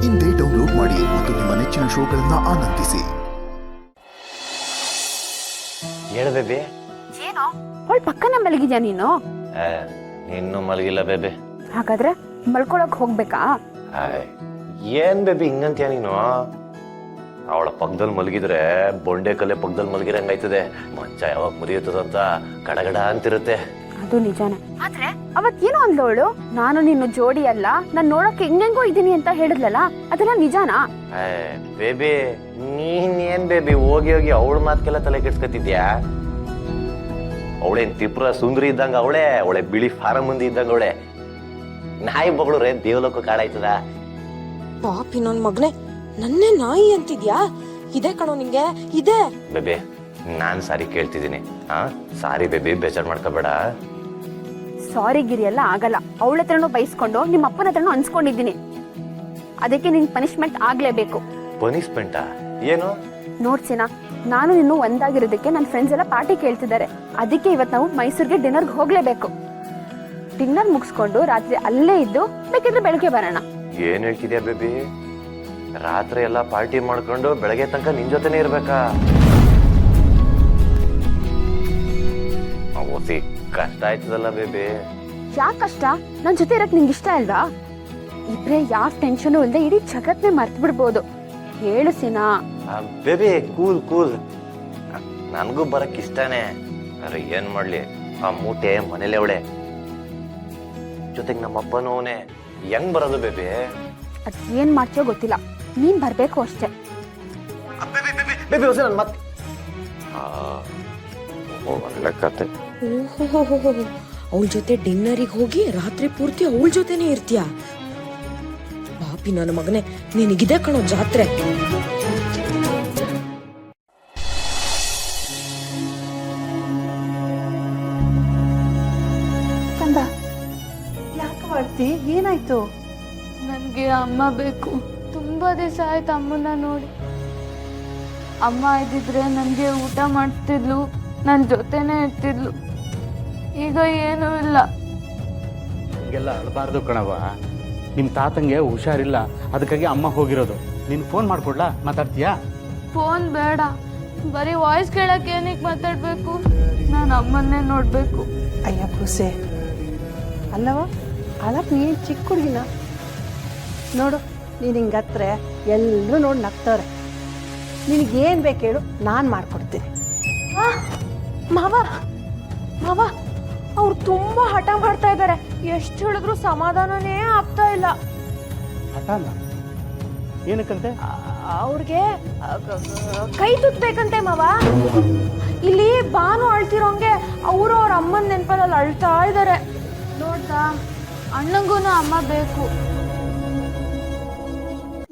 ಇಂದೇ ಡೌನ್ಲೋಡ್ ಮಾಡಿ ಮತ್ತು ನಿಮ್ಮ ನೆಚ್ಚಿನ ಶೋಗಳನ್ನ ಆನಂದಿಸಿ. ಹೇಳ ಬೇಬಿ. ಏನೋ ಅವಳ ಪಕ್ಕನ ಮಲಗಿದ್ಯಾ ನೀನು? ಇನ್ನು ಮಲಗಿಲ್ಲ ಬೇಬಿ. ಹಾಗಾದ್ರೆ ಮಲ್ಕೊಳಕ್ ಹೋಗ್ಬೇಕಾ? ಏನ್ ಬೇಬಿ ಹಿಂಗಂತ್ಯಾ ನೀನು? ಅವಳ ಪಕ್ಕದಲ್ಲಿ ಮಲಗಿದ್ರೆ ಬೊಂಡೆ ಕಲೆ ಪಕ್ಕದಲ್ಲಿ ಮಲಗಿರಂಗಾಯ್ತದೆ. ಮಂಚ ಯಾವಾಗ ಮುರಿಯುತ್ತದಂತ ಗಡಗಡ ಅಂತಿರುತ್ತೆ. ಅದು ನಿಜಾನೇ. ಆದ್ರೆ ಅವತ್ತೇನೋ ಅಂದವಳು, ನಾನು ನಿನ್ನ ಜೋಡಿ ಅಲ್ಲ, ನಾನ್ ನೋಡಕ್ಕೆ ಹಿಂಗೆಂಗೋ ಇದೀನಿ ಅಂತ ಹೇಳಿದ್ಲಲ್ಲ, ಅದೆಲ್ಲ ನಿಜಾನಾ? ಬೇಬಿ ನೀನ್ ಬೇಬಿ ಹೋಗಿ ಹೋಗಿ ಅವಳ ಮಾತ್ಕೆಲ್ಲ ತಲೆ ಕೆಡ್ಸ್ಕೊತಿದ್ಯಾ? ಅವಳೇನ್ ತ್ರಿಪುರ ಸುಂದರಿ ಇದ್ದಂಗ ಅವಳೆ ಬಿಳಿ ಫಾರಂ ಮಂದಿ ಇದ್ದಂಗ ಅವಳೆ. ನಾಯಿ ಬಗಳೂರೇ ದೇವಲೋಕ ಕಾಡಾಯ್ತದ. ಪಾಪಿ ನನ್ ಮಗನೇ, ನನ್ನೇ ನಾಯಿ ಅಂತಿದ್ಯಾ? ಇದೆ ಕಣೋ ನಿಂಗೆ, ಇದೆ. ಬೇಬಿ ನಾನ್ ಸಾರಿ ಕೇಳ್ತಿದ್ದೀನಿ. ಸಾರಿ ಬೇಬಿ, ಬೇಜಾರ್ ಮಾಡ್ಕೋಬೇಡ. ಸಾರಿ ಗಿರಿ ಎಲ್ಲ ಆಗಲ್ಲ. ಅವಳ ಹತ್ರನೂ ಬೈಸ್ಕೊಂಡು ನಿಮ್ಮ ಅಪ್ಪನ ಹತ್ರನೂ ಅನ್ಸ್ಕೊಂಡಿದ್ದೀನಿ. ಅದಕ್ಕೆ ನಿನ್ ಪನಿಷ್ಮೆಂಟ್ ಆಗ್ಲೇಬೇಕು. ಪನಿಷ್ಮೆಂಟಾ? ಏನು? ನೋಡ್ಸಿನ, ನಾನು ಇನ್ನು ಒಂದಾಗಿರೋದಕ್ಕೆ ನನ್ನ ಫ್ರೆಂಡ್ಸ್ ಎಲ್ಲ ಪಾರ್ಟಿ ಕೇಳ್ತಿದ್ದಾರೆ. ಅದಕ್ಕೆ ಇವತ್ತು ನಾವು ಮೈಸೂರಿಗೆ ಡಿನ್ನರ್ಗೆ ಹೋಗ್ಲೇಬೇಕು. ಡಿನ್ನರ್ ಮುಗಿಸ್ಕೊಂಡು ರಾತ್ರಿ ಅಲ್ಲೇ ಇದ್ದು ಬೇಕಿದ್ರೆ ಬೆಳಗ್ಗೆ ಬರೋಣ. ಏನ್ ಹೇಳ್ತಿದ್ಯಾ ಬೇಬಿ? ರಾತ್ರಿ ಎಲ್ಲ ಪಾರ್ಟಿ ಮಾಡ್ಕೊಂಡು ಬೆಳಗ್ಗೆ ತನಕ ನಿನ್ ಜೊತೆನೆ ಇರ್ಬೇಕಾ? ಓಸಿ ಕಷ್ಟ ಆಯ್ತದಲ್ಲ ಬೇಬಿ. ಯಾಕೆ ಕಷ್ಟ? ನನ್ ಜೊತೆ ಇರಕ್ ನಿಂಗೆ ಇಷ್ಟ ಅಲ್ವಾ? ಇಬ್ರೇ ಯಾವ ಟೆನ್ಷನ್ ಇಲ್ಲದೆ ಇಡೀ ಜಗತ್ನೇ ಮರ್ತು ಬಿಡ್ಬೋದು. ಹೇಳು ಸಿನಾ. Baby cool cool. ನನ್ಗೂ ಬರಕ್ ಇಷ್ಟನೇ. ಅರೆ ಏನ್ ಮಾಡ್ಲಿ, ಆ ಮೂಟೆ ಮನೇಲೆ ಅವಳೆ, ಜೊತೆಗೆ ನಮ್ಮ ಅಪ್ಪನೂ ಅವನೇ. ಹೆಂಗ್ ಬರೋದು ಬೇಬಿ? ಅದ್ ಏನ್ ಮಾಡ್ತೀಯೋ ಗೊತ್ತಿಲ್ಲ, ನೀನ್ ಬರ್ಬೇಕು ಅಷ್ಟೇ. ಒಳ್ಳೆ ಕತೆ. ಅವಳ ಜೊತೆ ಡಿನ್ನರಿಗೆ ಹೋಗಿ ರಾತ್ರಿ ಪೂರ್ತಿ ಅವಳ ಜೊತೆನೆ ಇರ್ತೀಯ? ಪಾಪಿ ನನ್ನ ಮಗನೇ, ನಿನಗಿದೆ ಕಣೋ ಜಾತ್ರೆ. ಕಂದ, ಯಾಕೆ ಮಾಡ್ತಿ? ಏನಾಯ್ತು? ನನಗೆ ಅಮ್ಮ ಬೇಕು. ತುಂಬಾ ದಿವಸ ಆಯ್ತು ಅಮ್ಮನ್ನ ನೋಡಿ. ಅಮ್ಮ ಇದ್ದಿದ್ರೆ ನನಗೆ ಊಟ ಮಾಡ್ತಿದ್ಲು, ನನ್ನ ಜೊತೆನೇ ಇರ್ತಿದ್ಲು. ಈಗ ಏನೂ ಇಲ್ಲ. ಹಿಂಗೆಲ್ಲ ಅಳಬಾರ್ದು ಕಣವ. ನಿಮ್ಮ ತಾತಂಗೆ ಹುಷಾರಿಲ್ಲ, ಅದಕ್ಕಾಗಿ ಅಮ್ಮ ಹೋಗಿರೋದು. ನೀನು ಫೋನ್ ಮಾಡ್ಕೊಡ್ಲಾ? ಮಾತಾಡ್ತೀಯಾ? ಫೋನ್ ಬೇಡ, ಬರೀ ವಾಯ್ಸ್ ಕೇಳಕ್ಕೆ ಏನಕ್ಕೆ ಮಾತಾಡಬೇಕು? ನಾನು ಅಮ್ಮನ್ನೇ ನೋಡಬೇಕು. ಅಯ್ಯ ಪೂಸೆ, ಅಲ್ಲವ ಅಳಕ್ ನೀನು ಚಿಕ್ಕ ಹುಡುಗಿನ ನೋಡು. ನೀನು ಹಿಂಗತ್ರೆ ಎಲ್ಲರೂ ನೋಡಿ ನಗ್ತಾರೆ. ನಿನಗೇನು ಬೇಕು ಹೇಳು, ನಾನು ಮಾಡ್ಕೊಡ್ತೀನಿ. ಮಾವ ಮಾವ, ಅವ್ರು ತುಂಬಾ ಹಠ ಮಾಡ್ತಾ ಇದ್ದಾರೆ. ಎಷ್ಟು ಹೇಳಿದ್ರು ಸಮಾಧಾನನೇ ಆಗ್ತಾ ಇಲ್ಲ. ಹಠಾನ ಏನಕ್ಕಂತೆ? ಅವ್ರಿಗೆ ಕೈ ತುತ್ಬೇಕಂತೆ ಮಾವ. ಇಲ್ಲಿ ಬಾನು ಅಳ್ತಿರೋಂಗೆ ಅವರು ಅವ್ರ ಅಮ್ಮನ ನೆನಪಲ್ಲಿ ಅಳ್ತಾ ಇದ್ದಾರೆ. ನೋಡ್ದಾ, ಅಣ್ಣಂಗೂ ಅಮ್ಮ ಬೇಕು.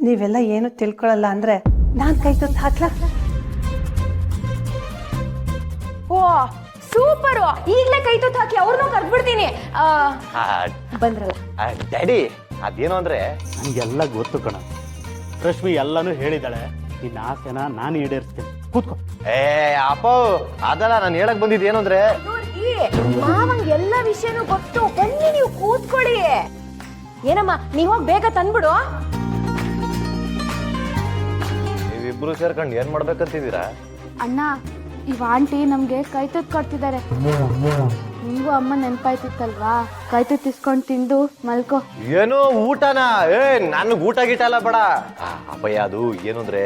ನೀವೆಲ್ಲ ಏನು ತಿಳ್ಕೊಳ್ಳಲ್ಲ ಅಂದ್ರೆ ನಾನು ಕೈ ತುತ್ತು ಹಾಕ್ಲಾ? ಓ ಸೂಪರು, ಈಗಲೇ ಕೈ ತುತ್ತು ಹಾಕಿ ಅವ್ರನ್ನೂ ಕರ್ದ್ಬಿಡ್ತೀನಿ. ಬಂದ್ರಲ್ಲ ಡ್ಯಾಡಿ, ಅದೇನು ಅಂದ್ರೆ ನನಗೆಲ್ಲ ಗೊತ್ತು ಕಣ. ರಶ್ಮಿ ಎಲ್ಲಾನು ಹೇಳಿದಾಳೆ. ನಿನ್ನ ಆಸೆನ ನಾನು ಈಡೇರಿಸ್ತೀನಿ. ಕೂತ್ಕೋ. ಅಪ್ಪ ಅದಲ್ಲ ನಾನು ಹೇಳಕ್ ಬಂದಿದ್ದು ಏನು ಅಂದ್ರೆ, ಮಾವಂಗ್ ಎಲ್ಲ ವಿಷಯನೂ ಗೊತ್ತು. ಬನ್ನಿ ನೀವು ಕೂತ್ಕೊಳ್ಳಿ. ಏನಮ್ಮ, ನೀವ್ ಹೋಗಿ ಬೇಗ ತಂದ್ಬಿಡು. ನೀವಿಬ್ರು ಸೇರ್ಕೊಂಡು ಏನ್ ಮಾಡ್ಬೇಕಂತಿದ್ದೀರಾ? ಅಣ್ಣ, ಇವ್ ಆಂಟಿ ನಮ್ಗೆ ಕೈ ತುತ್ತು ಕೊಡ್ತಿದ್ದಾರೆ. ನಿಂಗೂ ಅಮ್ಮ ನೆನಪಾಯ್ತಿತ್ತಲ್ವಾ? ಕೈ ತುತ್ತು ಇಸ್ಕೊಂಡು ತಿಂದು ಮಲ್ಕೋ. ಏನು ಊಟನಾ? ನನ್ಗೆ ಊಟ ಗೀಟ ಅಲ್ಲ ಬೇಡ. ಅಪ್ಪಯ್ಯ, ಅದು ಏನು ಅಂದ್ರೆ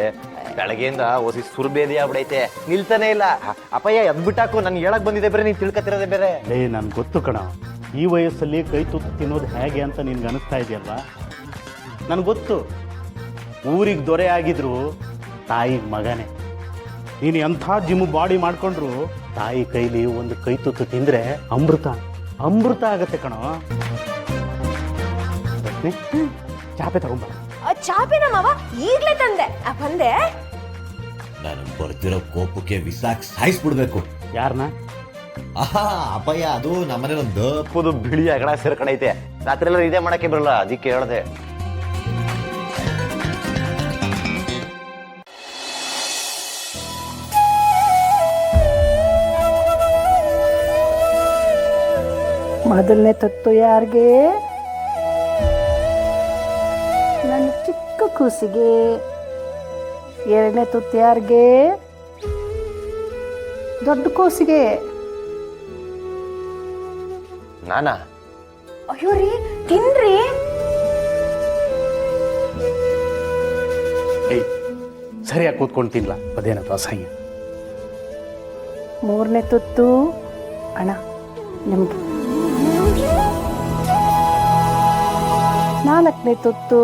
ಬೆಳಗ್ಗೆಯಿಂದ ಹೊಸಿ ಸುರ್ಬೇದಿ ಆಗ್ಬಿಡೈತೆ, ನಿಲ್ತಾನೆ ಇಲ್ಲ. ಅಪ್ಪಯ್ಯ ಎದ್ ಬಿಟ್ಟಾಕು, ನನ್ಗೆ ಹೇಳಕ್ ಬಂದಿದೆ ಬೇರೆ, ನೀನ್ ತಿಳ್ಕೊತಿರೋದೇ ಬೇರೆ. ನನ್ಗೆ ಗೊತ್ತು ಕಣ, ಈ ವಯಸ್ಸಲ್ಲಿ ಕೈ ತುತ್ತು ತಿನ್ನೋದು ಹೇಗೆ ಅಂತ ನಿನ್ಗೆ ಅನಿಸ್ತಾ ಇದೆಯಲ್ವಾ? ನನ್ಗೆ ಗೊತ್ತು. ಊರಿಗೆ ದೊರೆ ಆಗಿದ್ರು ತಾಯಿ ಮಗನೇ. ನೀನು ಎಂಥ ಜಿಮ್ ಬಾಡಿ ಮಾಡ್ಕೊಂಡ್ರು ತಾಯಿ ಕೈಲಿ ಒಂದು ಕೈ ತುತ್ತು ತಿಂದ್ರೆ ಅಮೃತ ಅಮೃತ ಆಗತ್ತೆ ಕಣೋ. ಚಾಪೆ ತಗೊಂಬ. ಚಾಪಿನ ಮಾವ ಈಗ್ಲೇ ತಂದೆ. ಬಂದೆ. ನಾನು ಬರ್ತಿರೋ ಕೋಪಕ್ಕೆ ವಿಸಾಕ್ ಸಾಯಿಸ್ಬಿಡ್ಬೇಕು. ಯಾರನ್ನ? ಅಪ್ಪಯ್ಯ, ಅದು ನಮ್ಮನೇಲಿ ಒಂದು ದಪ್ಪದು ಬಿಳಿ ಅಗಡ ಸೇರ್ಕಡೈತೆ. ರಾತ್ರಿ ಎಲ್ಲ ಇದೇ ಮಾಡಕ್ಕೆ ಬರಲ್ಲ, ಅದಕ್ಕೆ ಹೇಳ್ದೆ. ಮೊದಲನೇ ತತ್ತು ಯಾರಿಗೆ? ನನ್ನ ಚಿಕ್ಕ ಕೂಸಿಗೆ, ಎರಡನೇ ತುತ್ತು ಯಾರಿಗೆ? ದೊಡ್ಡ ಕೂಸಿಗೆ. ನಾನಾ? ಅಯ್ಯೋ ರೀ, ತಿನ್ರಿ. ಏಯ್ ಸರಿಯಾಗಿ ಕೂತ್ಕೊಂಡು ತಿನ್ಲ, ಅದೇನಪ್ಪ ಅಸಹ್ಯ. ಮೂರನೇ ತುತ್ತು ಅಣ್ಣ ನಿಮಗೆ. ನಾಲ್ಕನೇ ತುತ್ತು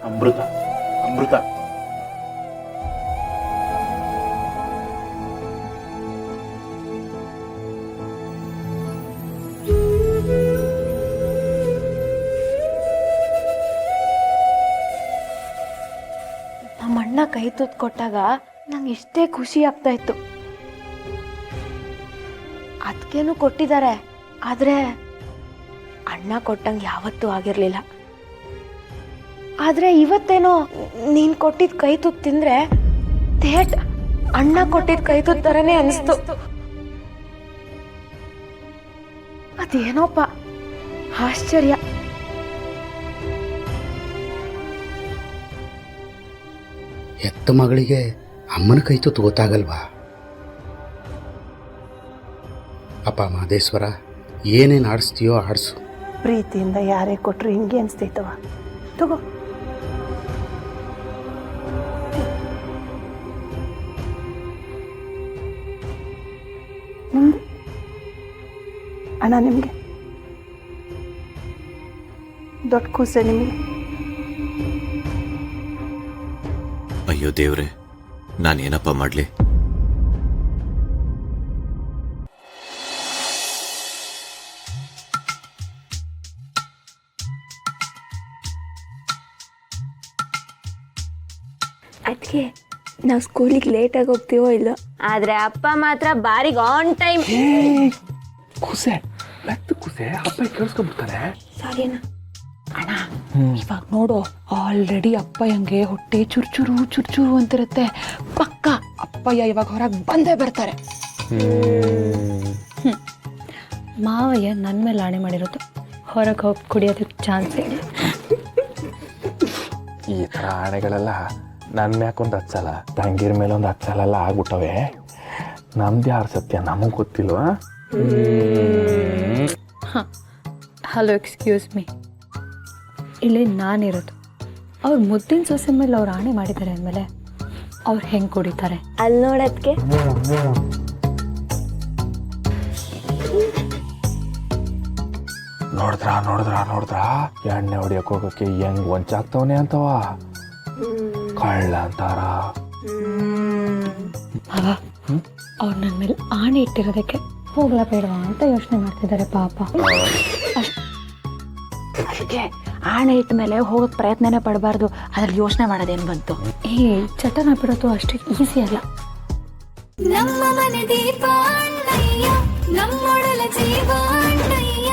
ಅಮೃತ ಅಮೃತ. ನಮ್ಮಣ್ಣ ಕೈ ತುತ್ತು ಕೊಟ್ಟಾಗ ನಂಗೆ ಇಷ್ಟೇ ಖುಷಿ ಆಗ್ತಾ ಇತ್ತು. ಅದಕ್ಕೇನು ಕೊಟ್ಟಿದ್ದಾರೆ, ಆದ್ರೆ ಅಣ್ಣ ಕೊಟ್ಟಂಗೆ ಯಾವತ್ತೂ ಆಗಿರ್ಲಿಲ್ಲ. ಆದ್ರೆ ಇವತ್ತೇನೋ ನೀನ್ ಕೊಟ್ಟಿದ್ ಕೈ ತುತ್ತು ತಿಂದ್ರೆ ಥೇಟ್ ಅಣ್ಣ ಕೊಟ್ಟಿದ್ ಕೈ ತುತ್ತು ತರನೇ ಅನಿಸ್ತು. ಅದೇನೋಪ್ಪ ಆಶ್ಚರ್ಯ. ಹೆತ್ತ ಮಗಳಿಗೆ ಅಮ್ಮನ ಕೈ ತುತ್ತು ಗೊತ್ತಾಗಲ್ವಾ? ಅಪ್ಪ ಮಹದೇಶ್ವರ, ಏನೇನು ಆಡಿಸ್ತೀಯೋ ಆಡಿಸು. ಪ್ರೀತಿಯಿಂದ ಯಾರೇ ಕೊಟ್ಟರು ಹಿಂಗೆ ಅನಿಸ್ತೈತವ. ತಗೋ. ನಿಮ್ಗೆ ಅಣ್ಣ, ನಿಮಗೆ ದೊಡ್ಡ ಕೂಸೆ ನಿಮಗೆ. ಅಯ್ಯೋ ದೇವ್ರೆ, ನಾನೇನಪ್ಪ ಮಾಡ್ಲಿ? ಅದಕ್ಕೆ ನಾವು ಸ್ಕೂಲಿಗೆ ಲೇಟಾಗಿ ಹೋಗ್ತೀವೋ ಇಲ್ಲ, ಆದ್ರೆ ಅಪ್ಪ ಮಾತ್ರ ಬಾರಿಗೆ ಆನ್ ಟೈಮ್. ಕುಸೆ ಮೆತ್ತ ಕುಸೆ ಅಪ್ಪ ಕೇಳಿಸ್ಕೊಂಡ್ಬಿಡ್ತಾರೆ. ಸಾರಿನಾ ಅಣ್ಣ, ಇವಾಗ ನೋಡು, ಆಲ್ರೆಡಿ ಅಪ್ಪಯ್ಯಂಗೆ ಹೊಟ್ಟೆ ಚುರ್ಚುರು ಚುರ್ಚುರು ಅಂತಿರುತ್ತೆ. ಪಕ್ಕ ಅಪ್ಪಯ್ಯ ಇವಾಗ ಹೊರಗೆ ಬಂದೇ ಬರ್ತಾರೆ. ಮಾವಯ್ಯ ನನ್ನ ಮೇಲೆ ಆಣೆ ಮಾಡಿರೋದು, ಹೊರಗೆ ಹೋಗಿ ಕುಡಿಯೋದಕ್ಕೆ ಚಾನ್ಸ್ ಇಲ್ಲ. ಈ ಥರ ಆಣೆಗಳೆಲ್ಲ ನನ್ನ ಮ್ಯಾಕೊಂದು ಹಚ್ಚಲ್ಲ, ತಂಗಿರ ಮೇಲೆ ಒಂದು ಹಚ್ಚಲೆಲ್ಲ ಆಗ್ಬಿಟ್ಟವೆ. ನಮ್ದು ಯಾರು ಸತ್ಯ ನಮಗೆ ಗೊತ್ತಿಲ್ವಾ? ಹಲೋ, ಎಕ್ಸ್ಕ್ಯೂಸ್ ಮೀ, ಇಲ್ಲಿ ನಾನಿರೋದು. ಅವ್ರು ಮುದ್ದಿನ ಸೊಸೆ ಮೇಲೆ ಅವ್ರು ಆಣೆ ಮಾಡಿದ್ದಾರೆ ಅಂದಮೇಲೆ ಅವ್ರು ಹೆಂಗೆ ಕುಡಿತಾರೆ? ಅಲ್ಲಿ ನೋಡೋದಕ್ಕೆ ನೋಡಿದ್ರ ಎಣ್ಣೆ ಹೊಡಿಯಕ್ಕೆ ಹೋಗೋಕ್ಕೆ ಹೆಂಗ್ ವಂಚಾಗ್ತವನೆ ಅಂತವ. ಕಳ್ಳ ಅಂತಾರ. ಅವ್ರು ನನ್ನ ಮೇಲೆ ಆಣೆ ಇಟ್ಟಿರೋದಕ್ಕೆ ಹೋಗ್ಲಾ ಬೇಡವಾ ಅಂತ ಯೋಚನೆ ಮಾಡ್ತಿದ್ದಾರೆ ಪಾಪ. ಅದಕ್ಕೆ ಆಣೆ ಇಟ್ಟ ಮೇಲೆ ಹೋಗಕ್ಕೆ ಪ್ರಯತ್ನನೇ ಪಡಬಾರ್ದು, ಅದ್ರಲ್ಲಿ ಯೋಚನೆ ಮಾಡೋದೇನು ಬಂತು? ಈ ಚಟನ ಬಿಡೋದು ಅಷ್ಟು ಈಸಿ ಅಲ್ಲ. ನಮ್ಮ ಮನೆ ದೀಪ ಅಣ್ಣಯ್ಯ, ನಮ್ಮೊಡಲ ಜೀವ ಅಣ್ಣಯ್ಯ.